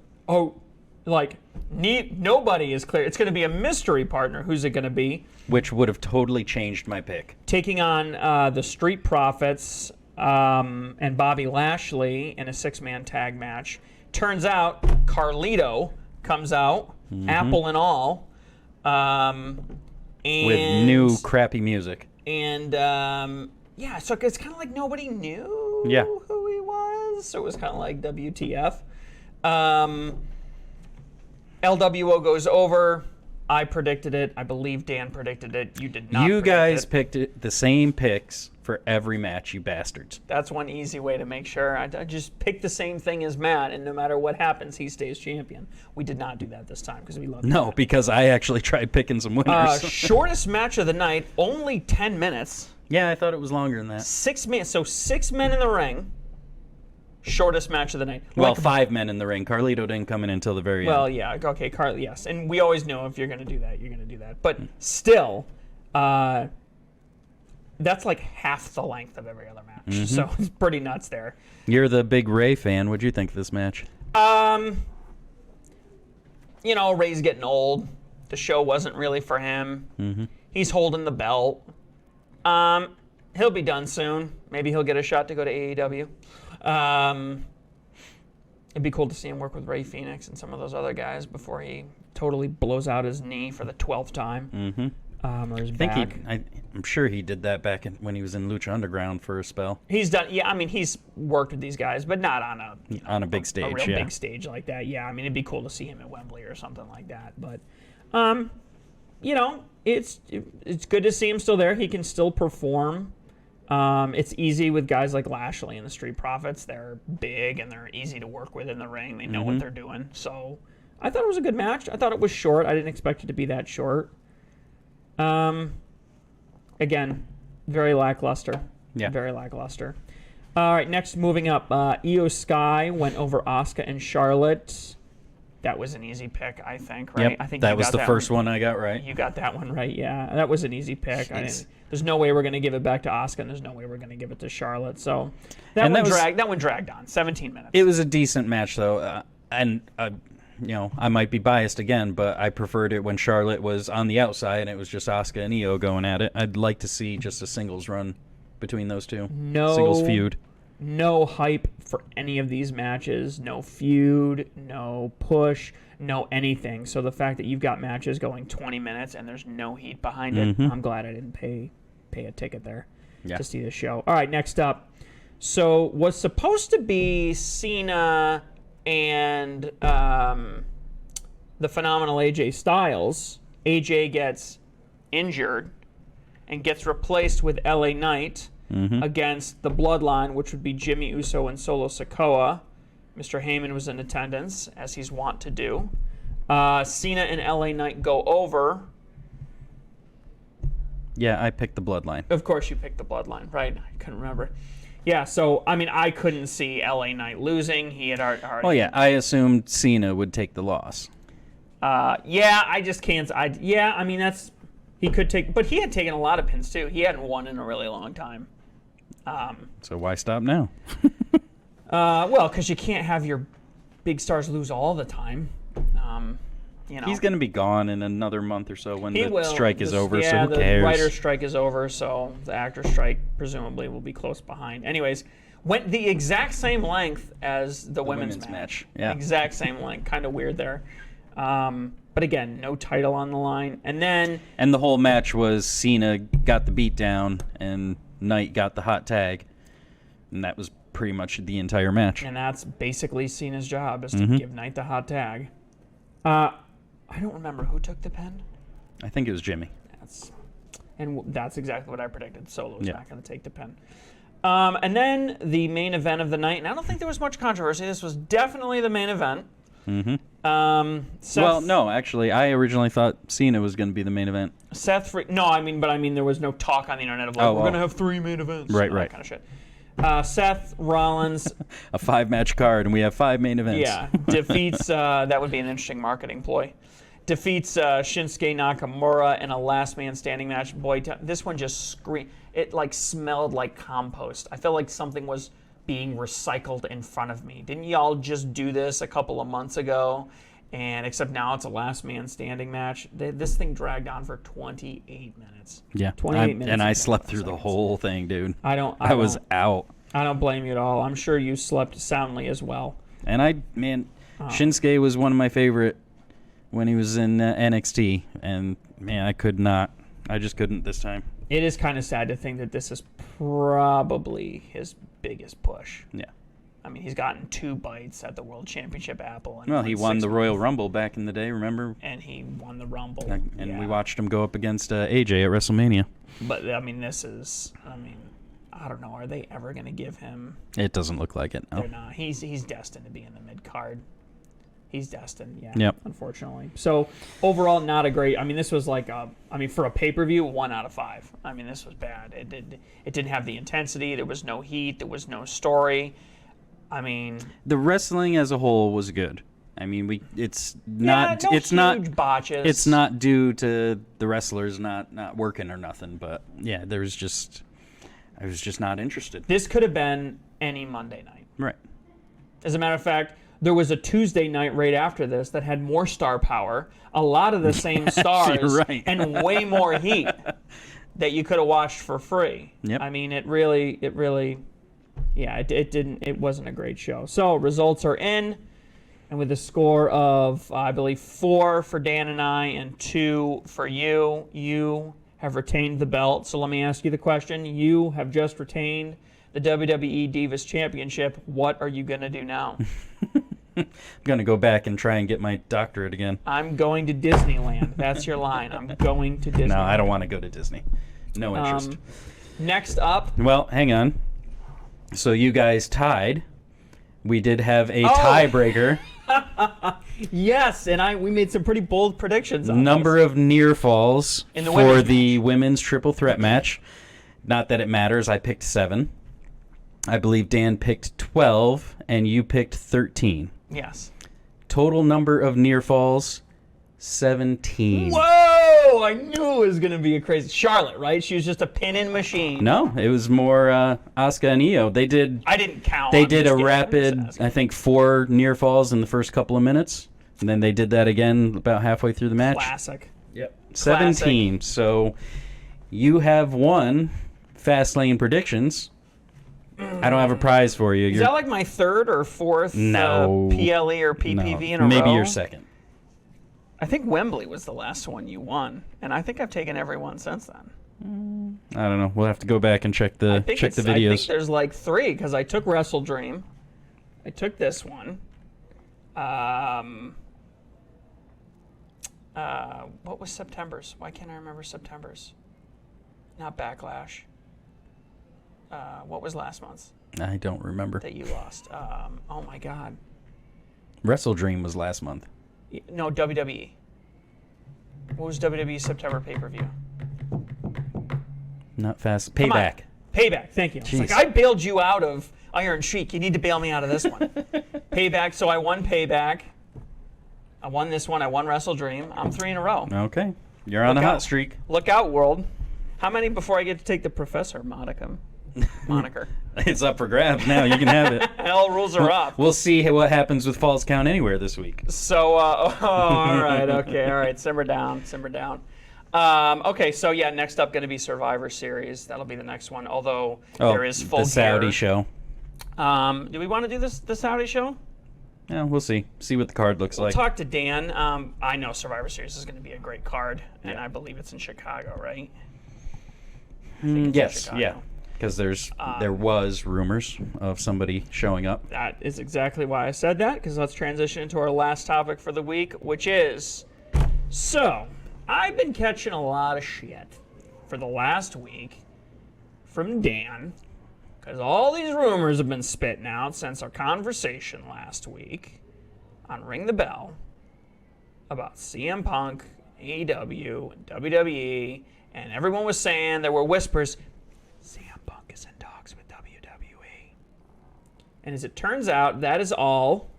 nobody is clear. It's going to be a mystery partner. Who's it going to be? Which would have totally changed my pick. Taking on the Street Profits and Bobby Lashley in a 6-man tag match. Turns out Carlito comes out, Apple and all. And, with new crappy music. And, so it's kind of like nobody knew who he was. So it was kind of like WTF. LWO goes over. I predicted it. I believe Dan predicted it. You did not. You guys picked it, the same picks for every match, you bastards. That's one easy way to make sure. I just pick the same thing as Matt, and no matter what happens, he stays champion. We did not do that this time because we love No, because I actually tried picking some winners. Shortest match of the night, only 10 minutes. Yeah, I thought it was longer than that. 6 minutes. So 6 men in the ring. Shortest match of the night. Well, 5 men in the ring. Carlito didn't come in until the very end. Well, yeah. Okay, yes. And we always know if you're going to do that, you're going to do that. But still, that's like half the length of every other match. Mm-hmm. So it's pretty nuts there. You're the big Ray fan. What'd you think of this match? Ray's getting old. The show wasn't really for him. Mm-hmm. He's holding the belt. He'll be done soon. Maybe he'll get a shot to go to AEW. It'd be cool to see him work with Ray Phoenix and some of those other guys before he totally blows out his knee for the 12th time. Mm-hmm. Or his back. I'm sure he did that back when he was in Lucha Underground for a spell. He's done. Yeah, I mean, he's worked with these guys, but not on a big stage. A real big stage like that. Yeah, I mean, it'd be cool to see him at Wembley or something like that. But, it's good to see him still there. He can still perform. It's easy with guys like Lashley and the Street Profits. They're big and they're easy to work with in the ring. They know what they're doing. So I thought it was a good match. I thought it was short. I didn't expect it to be that short. Again, very lackluster. Yeah. Very lackluster. All right, next, moving up. Io Sky went over Asuka and Charlotte. That was an easy pick, I think, right? Yep, I think that was the first one I got right. You got that one right, yeah. That was an easy pick. There's no way we're going to give it back to Asuka, and there's no way we're going to give it to Charlotte. So that one dragged on, 17 minutes. It was a decent match, though, I might be biased again, but I preferred it when Charlotte was on the outside and it was just Asuka and Io going at it. I'd like to see just a singles run between those two. Singles feud. No hype for any of these matches. No feud, no push, no anything. So the fact that you've got matches going 20 minutes and there's no heat behind it, I'm glad I didn't pay a ticket there to see the show. All right, next up. So was supposed to be Cena and the phenomenal AJ Styles. AJ gets injured and gets replaced with LA Knight against the Bloodline, which would be Jimmy Uso and Solo Sikoa. Mr. Heyman was in attendance, as he's wont to do. Cena and LA Knight go over. Yeah, I picked the Bloodline. Of course you picked the Bloodline, right? I couldn't remember. Yeah, so, I mean, I couldn't see LA Knight losing. He had already... Well, yeah, I assumed Cena would take the loss. Yeah, I just can't... I mean, that's... He could take... But he had taken a lot of pins, too. He hadn't won in a really long time. So why stop now? Well, because you can't have your big stars lose all the time. You know. He's going to be gone in another month or so when He the will. strike is over, so Yeah, who cares? the writer's strike is over, so the actor's strike presumably will be close behind. Anyways, went the exact same length as the women's match. Yeah. Exact same length. Kind of weird there. But again, no title on the line. And then... And the whole match was Cena got the beat down and Knight got the hot tag. And that was pretty much the entire match. And that's basically Cena's job, is to give Knight the hot tag. I don't remember who took the pin. I think it was Jimmy. That's exactly what I predicted. Solo's not going to take the pin. And then the main event of the night, and I don't think there was much controversy. This was definitely the main event. Well, no, actually, I originally thought Cena was going to be the main event. I mean, there was no talk on the internet of we're going to have 3 main events. Right. That kind of shit. Seth Rollins. A 5-match card, and we have 5 main events. Yeah, defeats, that would be an interesting marketing ploy. Defeats Shinsuke Nakamura in a last man standing match. Boy, this one just screamed. It like smelled like compost. I felt like something was being recycled in front of me. Didn't y'all just do this a couple of months ago? And except now it's a last man standing match. This thing dragged on for 28 minutes. Yeah, 28 minutes. And I slept through the whole thing, dude. I was out. I don't blame you at all. I'm sure you slept soundly as well. And Shinsuke was one of my favorite when he was in NXT, and man, I just couldn't this time. It is kind of sad to think that this is probably his biggest push. Yeah. I mean, he's gotten 2 bites at the World Championship Apple. Well, he won the Royal Rumble back in the day, remember? And he won the Rumble. And we watched him go up against AJ at WrestleMania. But, I mean, I don't know. Are they ever going to give him... It doesn't look like it, no. They're not. He's destined to be in the mid-card. He's destined, yeah. Yep. Unfortunately. So, overall, not a great... I mean, this was like for a pay-per-view, 1 out of 5. I mean, this was bad. It didn't have the intensity. There was no heat. There was no story. I mean... The wrestling as a whole was good. I mean, it's not... no it's huge not botches. It's not due to the wrestlers not working or nothing, but, yeah, I was just not interested. This could have been any Monday night. Right. As a matter of fact, there was a Tuesday night right after this that had more star power, a lot of the same stars, right. and way more heat that you could have watched for free. Yep. I mean, it wasn't a great show. So results are in, and with a score of, I believe, 4 for Dan and I and 2 for you, you have retained the belt. So let me ask you the question. You have just retained the WWE Divas Championship. What are you going to do now? I'm going to go back and try and get my doctorate again. I'm going to Disneyland. That's your line. I'm going to Disneyland. No, I don't want to go to Disney. No interest. Next up. Well, hang on. So you guys tied. We did have a tiebreaker. Yes, and we made some pretty bold predictions on Number this. of near falls for the women's triple threat match. Not that it matters. I picked 7. I believe Dan picked 12, and you picked 13. Yes. Total number of near falls, 17. Whoa! I knew it was going to be a crazy... Charlotte, right? She was just a pin-in machine. No, it was more Asuka and Io. They did... I didn't count. They did a rapid, I think, 4 near falls in the first couple of minutes. And then they did that again about halfway through the match. Classic. Yep. 17. Classic. So you have won Fastlane predictions. I don't have a prize for you. Is that like my 3rd or 4th PLE or PPV in a row? Maybe your 2nd. I think Wembley was the last one you won, and I think I've taken every one since then. I don't know. We'll have to go back and check the videos. I think there's like 3 because I took Wrestle Dream, I took this one. What was September's? Why can't I remember September's? Not Backlash. What was last month's? I don't remember. That you lost. Oh my God. Wrestle Dream was last month. No, WWE. What was WWE's September pay-per-view? Not fast. Come on. Payback. Payback. Thank you. It's like, I bailed you out of Iron Sheik. You need to bail me out of this one. Payback. So I won Payback. I won this one. I won Wrestle Dream. I'm 3 in a row. Okay. You're on a hot streak. Look out, world. How many before I get to take the Professor moniker? It's up for grabs now. You can have it. All rules are up. We'll see what happens with Falls Count Anywhere this week. So, all right. Okay. All right. Simmer down. Simmer down. Okay, so yeah, next up going to be Survivor Series. That'll be the next one. Although there is full the Saudi gear. show. Do we want to do the Saudi show? Yeah, we'll see. See what the card looks like. Talk to Dan. I know Survivor Series is going to be a great card, and I believe it's in Chicago, right? Yes, yeah. Because there was rumors of somebody showing up. That is exactly why I said that. Because let's transition into our last topic for the week, which is I've been catching a lot of shit for the last week from Dan, because all these rumors have been spitting out since our conversation last week on Ring the Bell about CM Punk, AEW, and WWE, and everyone was saying, there were whispers, CM Punk is in talks with WWE. And as it turns out, that is all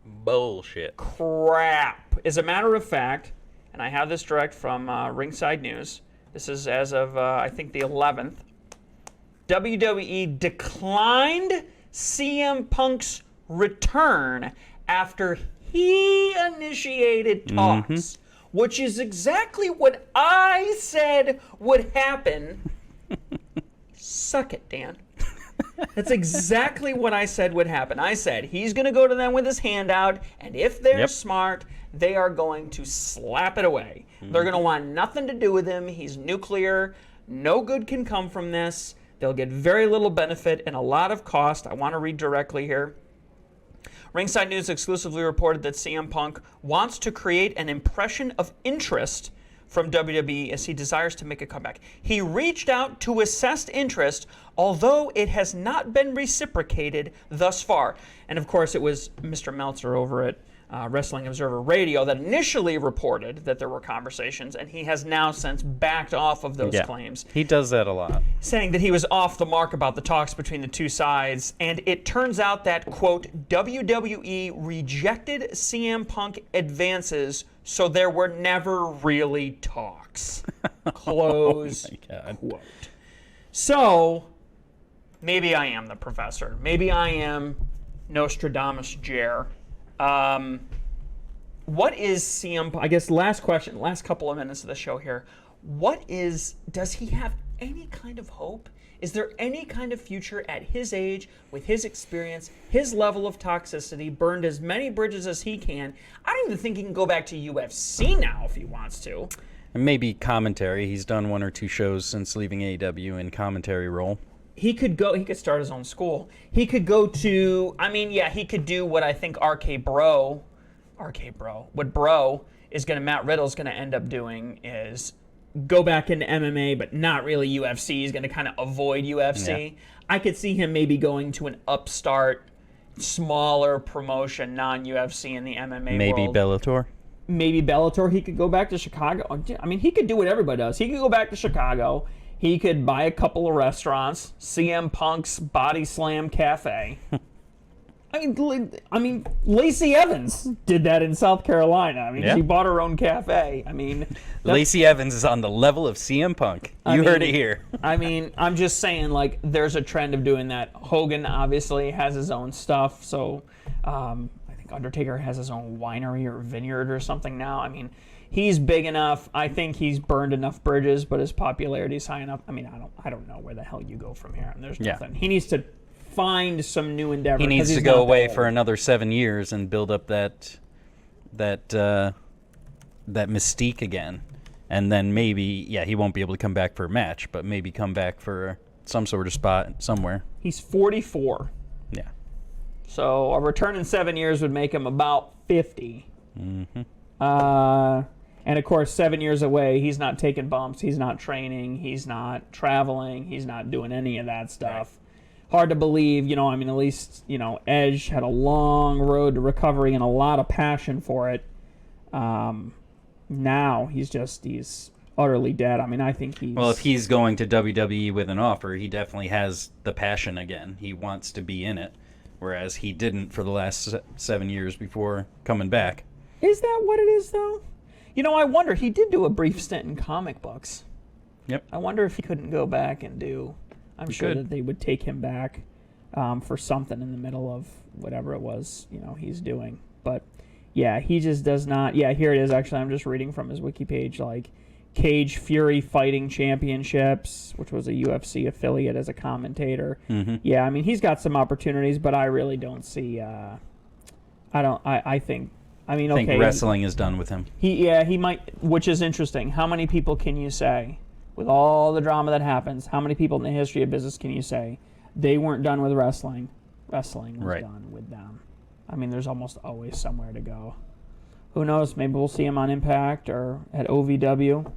bullshit. Crap. As a matter of fact, and I have this direct from Ringside News. This is as of, I think, the 11th. WWE declined CM Punk's return after he initiated talks, which is exactly what I said would happen. Suck it, Dan. That's exactly what I said would happen. I said he's going to go to them with his hand out, and if they're smart, they are going to slap it away. They're going to want nothing to do with him. He's nuclear. No good can come from this. They'll get very little benefit and a lot of cost. I want to read directly here. Ringside News exclusively reported that CM Punk wants to create an impression of interest from WWE as he desires to make a comeback. He reached out to assess interest, although it has not been reciprocated thus far. And of course, it was Mr. Meltzer over at Wrestling Observer Radio that initially reported that there were conversations, and he has now since backed off of those claims. He does that a lot. Saying that he was off the mark about the talks between the two sides, and it turns out that, quote, WWE rejected CM Punk advances, so there were never really talks. Close quote. So, maybe I am the professor. Maybe I am Nostradamus Jer. What is CM Punk? I guess last question, last couple of minutes of the show here. Does he have any kind of hope? Is there any kind of future at his age, with his experience, his level of toxicity, burned as many bridges as he can? I don't even think he can go back to UFC now if he wants to. And maybe commentary. He's done 1 or 2 shows since leaving AEW in commentary role. He could start his own school. He could go to, he could do what I think what Bro is Matt Riddle's going to end up doing is go back into MMA, but not really UFC. He's going to kind of avoid UFC. Yeah. I could see him maybe going to an upstart, smaller promotion, non-UFC in the MMA maybe world. Maybe Bellator. He could go back to Chicago. He could do what everybody does. He could go back to Chicago. He could buy a couple of restaurants, CM Punk's Body Slam Cafe. Lacey Evans did that in South Carolina. She bought her own cafe. Lacey Evans is on the level of CM Punk. You heard it here. I'm just saying, there's a trend of doing that. Hogan obviously has his own stuff, so I think Undertaker has his own winery or vineyard or something now. He's big enough. I think he's burned enough bridges, but his popularity is high enough. I don't know where the hell you go from here. There's nothing. He needs to find some new endeavor. He needs to go away for another 7 years and build up that mystique again, and then maybe he won't be able to come back for a match, but maybe come back for some sort of spot somewhere. He's 44. Yeah. So a return in 7 years would make him about 50. Mm-hmm. And of course, 7 years away, he's not taking bumps, he's not training, he's not traveling, he's not doing any of that stuff. Right. Hard to believe, at least, Edge had a long road to recovery and a lot of passion for it. Now he's utterly dead. I mean, I think he's... Well, if he's going to WWE with an offer, he definitely has the passion again. He wants to be in it, whereas he didn't for the last 7 years before coming back. Is that what it is, though? You know, I wonder. He did do a brief stint in comic books. Yep. I wonder if he couldn't go back and do... I'm sure that they would take him back for something in the middle of whatever it was, he's doing. But, yeah, he just does not... Yeah, here it is, actually. I'm just reading from his wiki page, like... Cage Fury Fighting Championships, which was a UFC affiliate as a commentator. Mm-hmm. Yeah, I mean, he's got some opportunities, but I really don't see... I think wrestling is done with him. He might, which is interesting. How many people can you say, with all the drama that happens, how many people in the history of business can you say they weren't done with wrestling? Wrestling was done with them. I mean, there's almost always somewhere to go. Who knows? Maybe we'll see him on Impact or at OVW.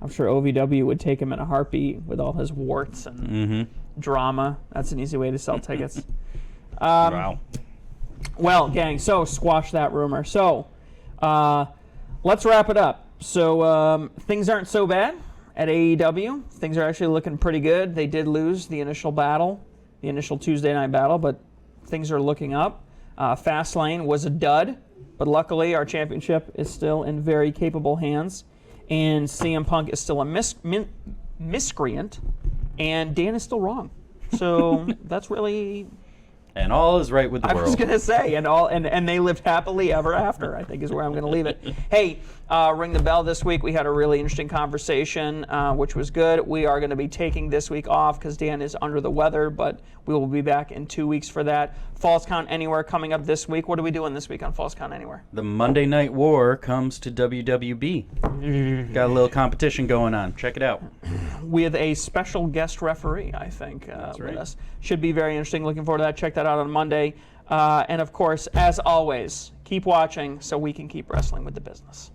I'm sure OVW would take him in a heartbeat with all his warts and drama. That's an easy way to sell tickets. Wow. Well, gang, so squash that rumor. So, let's wrap it up. So, things aren't so bad at AEW. Things are actually looking pretty good. They did lose the initial battle, the initial Tuesday night battle, but things are looking up. Fastlane was a dud, but luckily our championship is still in very capable hands, and CM Punk is still a miscreant, and Dan is still wrong. So that's really... And all is right with the world. I was going to say, and they lived happily ever after, I think is where I'm going to leave it. Hey, ring the bell this week. We had a really interesting conversation, which was good. We are going to be taking this week off because Dan is under the weather, but we will be back in 2 weeks for that. Falls Count Anywhere coming up this week. What are we doing this week on Falls Count Anywhere? The Monday Night War comes to WWB. Got a little competition going on. Check it out. With a special guest referee, I think, That's with right. us. Should be very interesting. Looking forward to that. Check that out on Monday. And, of course, as always, keep watching so we can keep wrestling with the business.